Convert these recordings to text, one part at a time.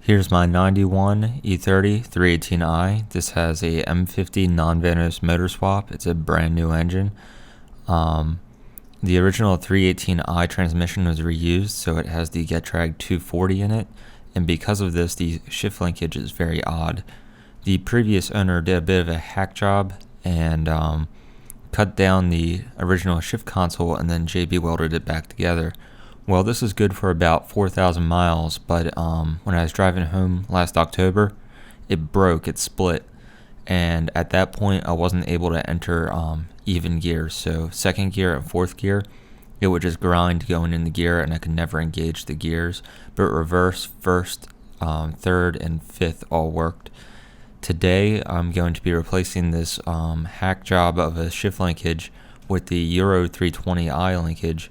Here's my 91 E30 318i. This has a M50 non-Vanos motor swap. It's a brand new engine. The original 318i transmission was reused, so it has the Getrag 240 in it, and because of this, the shift linkage is very odd. The previous owner did a bit of a hack job and cut down the original shift console and then JB welded it back together. Well, this is good for about 4,000 miles, but when I was driving home last October, it broke, it split, and at that point I wasn't able to enter even gears, so second gear and fourth gear, it would just grind going in the gear and I could never engage the gears, but reverse, first, third, and fifth all worked. Today I'm going to be replacing this hack job of a shift linkage with the Euro 320i linkage.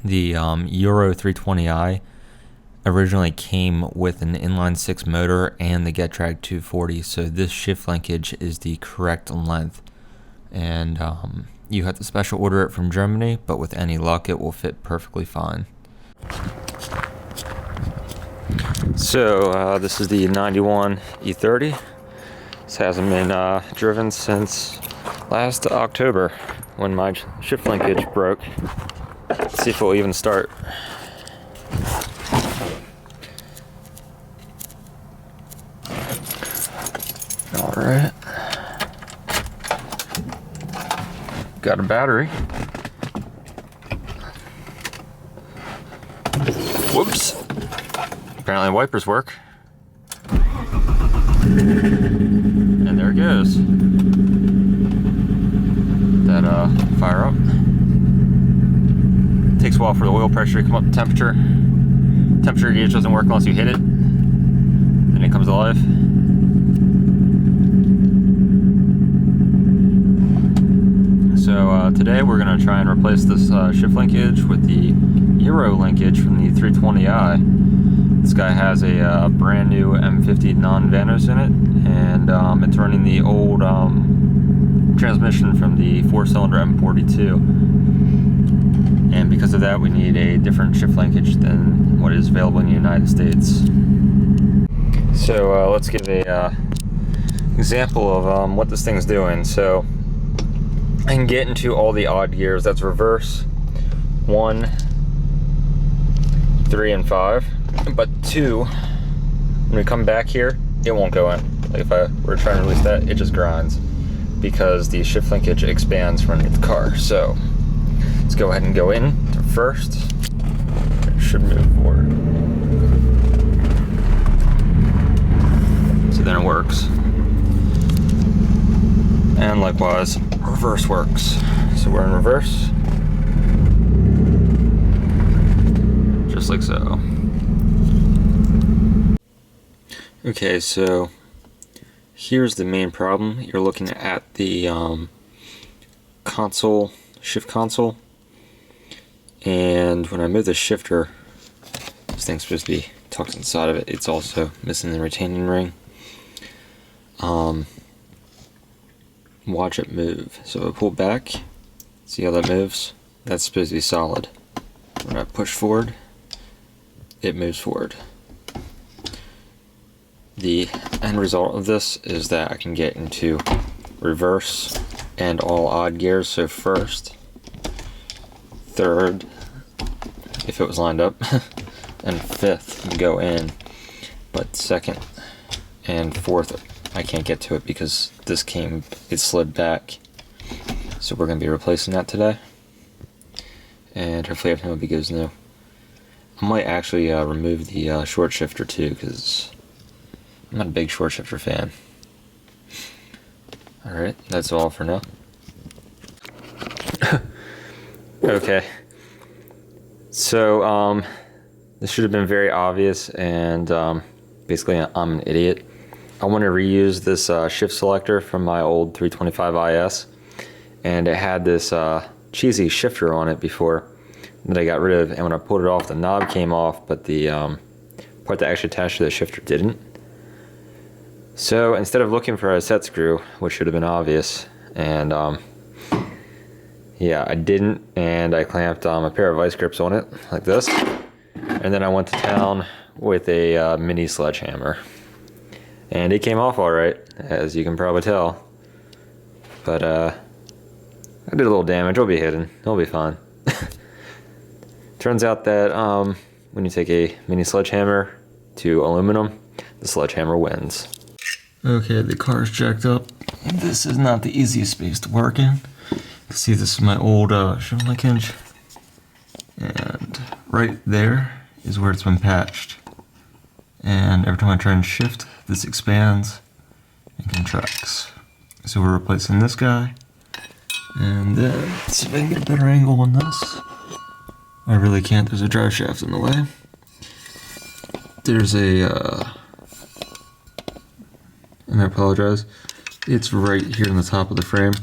The Euro 320i originally came with an inline 6 motor and the Getrag 240, so this shift linkage is the correct length, and you have to special order it from Germany, but with any luck it will fit perfectly fine. So this is the 91 E30. This hasn't been driven since last October when my shift linkage broke. Let's see if it will even start. Alright. Got a battery. Whoops. Apparently wipers work. And there it goes. That fire up. Takes a while for the oil pressure to come up to temperature. Temperature gauge doesn't work unless you hit it. Then it comes alive. So today we're going to try and replace this shift linkage with the Euro linkage from the 320i. This guy has a brand new M50 non-Vanos in it, and it's running the old transmission from the 4-cylinder M42. And because of that, we need a different shift linkage than what is available in the United States. So let's give a example of what this thing's doing. So I can get into all the odd gears. That's reverse, 1, 3, and 5. But 2, when we come back here, it won't go in. Like if I were trying to release that, it just grinds because the shift linkage expands from underneath the car. So let's go ahead and go in to first. It should move forward. So then it works. And likewise, reverse works. So we're in reverse. Just like so. Okay, so here's the main problem. You're looking at the console, shift console. And when I move the shifter, this thing's supposed to be tucked inside of it. It's also missing the retaining ring. Watch it move. So I pull back, see how that moves? That's supposed to be solid. When I push forward, it moves forward. The end result of this is that I can get into reverse and all odd gears. So first, third, if it was lined up, and fifth can go in, but second and fourth I can't get to it because it slid back. So we're going to be replacing that today, and hopefully everything will be good as new. I might actually remove the short shifter too, because I'm not a big short shifter fan. Alright, that's all for now. Okay, so this should have been very obvious, and basically I'm an idiot. I want to reuse this shift selector from my old 325IS, and it had this cheesy shifter on it before that I got rid of, and when I pulled it off, the knob came off, but the part that actually attached to the shifter didn't. So instead of looking for a set screw, which should have been obvious, and yeah, I didn't, and I clamped a pair of vice grips on it like this, and then I went to town with a mini sledgehammer. And it came off alright, as you can probably tell. But I did a little damage. It'll be hidden. It'll be fine. Turns out that when you take a mini sledgehammer to aluminum, the sledgehammer wins. Okay, the car's jacked up. This is not the easiest space to work in. You can see this is my old shift linkage. And right there is where it's been patched. And every time I try and shift, this expands and contracts. So we're replacing this guy. And then, let's see if I can get a better angle on this. I really can't, there's a drive shaft in the way. There's a, and I apologize, it's right here in the top of the frame.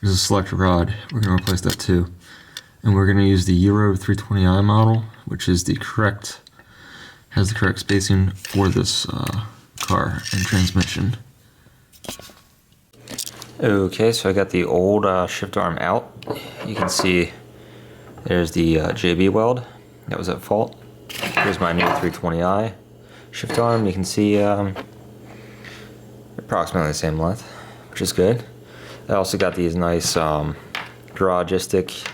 There's a selector rod, we're going to replace that too. And we're going to use the Euro 320i model, which is the correct, has the correct spacing for this car and transmission. Okay, so I got the old shift arm out. You can see there's the JB weld that was at fault. Here's my new 320i shift arm. You can see approximately the same length, which is good. I also got these nice garagistic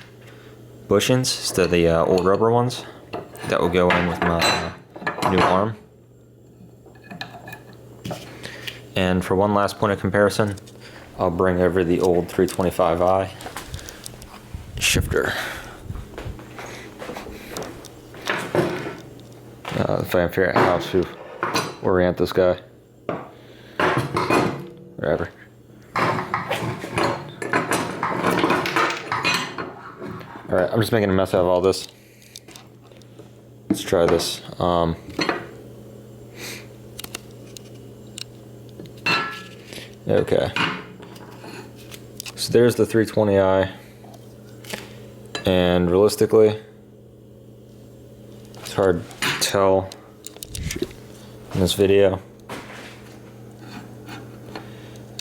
bushings instead of the old rubber ones that will go in with my new arm. And for one last point of comparison, I'll bring over the old 325i shifter. If I can figure out how to orient this guy. Whatever. Alright, I'm just making a mess out of all this. Let's try this. Okay. So there's the 320i, and realistically, it's hard to tell in this video,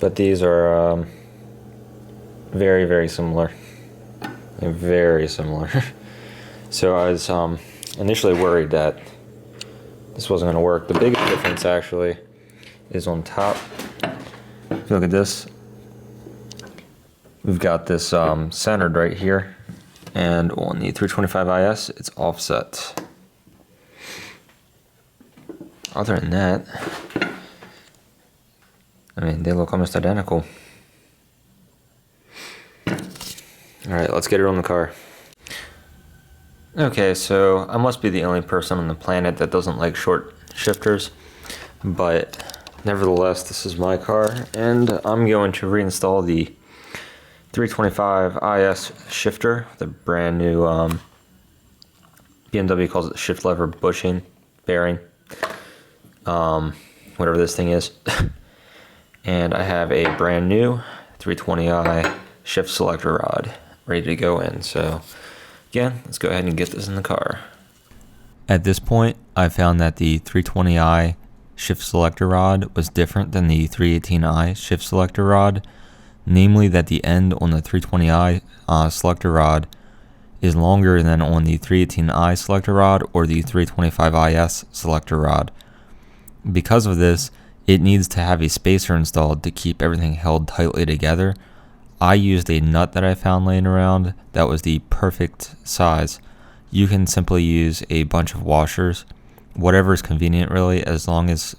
but these are very, very similar. They're very similar. So I was initially worried that this wasn't going to work. The biggest difference actually is on top. If you look at this, we've got this centered right here, and on the 325IS, it's offset. Other than that, I mean, they look almost identical. Alright, let's get it on the car. Okay, so I must be the only person on the planet that doesn't like short shifters, but nevertheless, this is my car, and I'm going to reinstall the 325IS shifter, the brand new BMW calls it shift lever bushing bearing, whatever this thing is. And I have a brand new 320i shift selector rod ready to go in. So again, let's go ahead and get this in the car. At this point, I found that the 320i shift selector rod was different than the 318i shift selector rod, namely that the end on the 320i selector rod is longer than on the 318i selector rod or the 325IS selector rod. Because of this, it needs to have a spacer installed to keep everything held tightly together. I used a nut that I found laying around that was the perfect size. You can simply use a bunch of washers, whatever is convenient really, as long as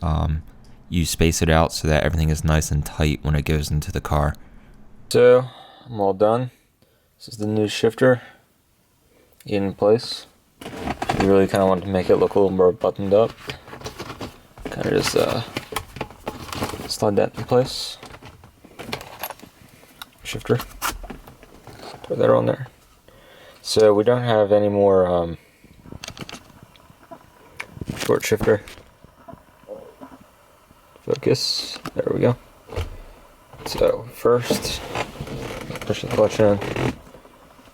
you space it out so that everything is nice and tight when it goes into the car. So, I'm all done. This is the new shifter in place. We really kind of wanted to make it look a little more buttoned up. Kind of just slide that in place. Shifter. Put that on there. So we don't have any more short shifter. Focus. There we go. So first, push the clutch in.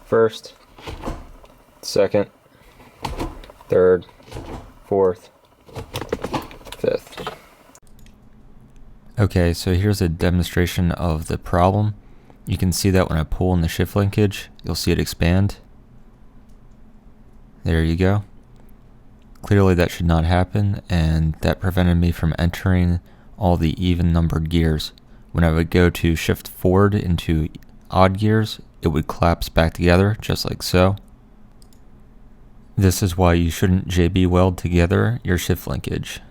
First, second, third, fourth, fifth. Okay, so here's a demonstration of the problem. You can see that when I pull in the shift linkage, you'll see it expand. There you go. Clearly that should not happen, and that prevented me from entering all the even numbered gears. When I would go to shift forward into odd gears, it would collapse back together just like so. This is why you shouldn't JB weld together your shift linkage.